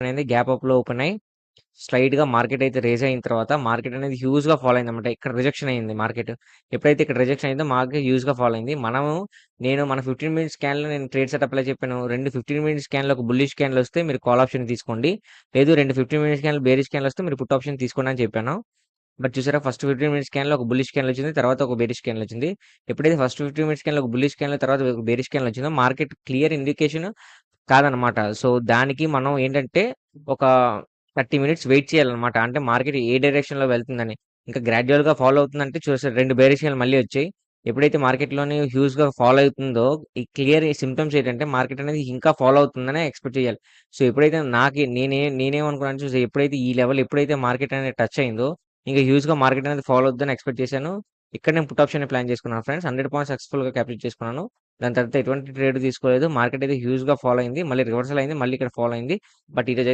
అనేది gap అప్‌లో open అయ్యి స్లైట్‌గా market అయితే రైజ్ అయిన తర్వాత మార్కెట్ అనేది హ్యూజ్‌గా ఫాల్ అయిందన్నమాట. ఇక్కడ రిజెక్షన్ అయింది మార్కెట్. ఎప్పుడైతే ఇక్కడ రిజెక్షన్ అయిందో మార్కెట్ హ్యూజ్‌గా ఫాల్ అయింది. నేను మన 15 మినిట్స్ స్కాన్‌లో నేను ట్రేడ్ సెటప్ ఎలా చెప్పాను. 2 15 మినిట్స్ స్కాన్‌లో ఒక బుల్లిష్ స్కాన్‌లు వస్తే మీరు కాల్ ఆప్షన్ తీసుకోండి. లేదు 2 15 మినిట్స్ స్కాన్‌లో బేరిష్ స్కాన్‌లు వస్తే మీరు పుట్ ఆప్షన్ తీసుకోండి అని చెప్పాను. బట్ చూసారా ఫస్ట్ 15 మినిట్స్ స్కాన్‌లో ఒక బుల్లిష్ స్కాన్‌ల్ వచ్చింది. తర్వాత ఒక బేరిష్ స్కాన్‌ల్ వచ్చింది. ఎప్పుడైతే ఫస్ట్ 15 మినిట్స్ స్కాన్‌లో ఒక బుల్లిష్ స్కాన్‌ల్ తర్వాత ఒక బేరిష్ స్కాన్‌ల్ వచ్చిందో మార్కెట్ క్లియర్ ఇండికేషన్ కాదనమాట. సో, దానికి మనం ఏంటంటే ఒక 30 మినిట్స్ వెయిట్ చేయాలనమాట. అంటే మార్కెట్ ఏ డైరెక్షన్‌లో వెళ్తుందని. ఇంకా గ్రాడ్యుయల్‌గా ఫాలో అవుతుందంటే చూసారు 2 బేరిష్ స్కాన్‌లు మళ్ళీ వచ్చాయి. ఎప్పుడైతే మార్కెట్‌లోని హ్యూజ్‌గా ఫాలో అవుతుందో ఈ క్లియర్ సింప్టమ్స్ ఏంటంటే మార్కెట్ అనేది ఇంకా ఫాలో అవుతుందనే ఎక్స్‌పెక్ట్ చేయాలి. సో, ఎప్పుడైతే నేనేమనుకున్నాను చూసి ఎప్పుడైతే ఈ లెవెల్ ఎప్పుడైతే మార్కెట్ అనేది టచ్ అయిందో ఇంక హ్యూజ్‌గా మార్కెట్ అనేది ఫాలో అవుద్దని ఎక్స్‌పెక్ట్ చేశాను. ఇక్కడ నేను పుట్ ఆప్షన్‌ని ప్లాన్ చేసుకున్నాను ఫ్రెండ్స్. 100 పాయింట్స్ సక్సెస్‌ఫుల్‌గా క్యాప్చర్ చేసుకున్నాను. దాని తర్వాత ఎటువంటి ట్రేడ్ తీసుకోలేదు. మార్కెట్ అయితే హ్యూజ్‌గా ఫాలో అయింది. మళ్ళీ రివర్సల్ అయింది. మళ్ళీ ఇక్కడ ఫాలో అయింది. బట్ ఈరోజు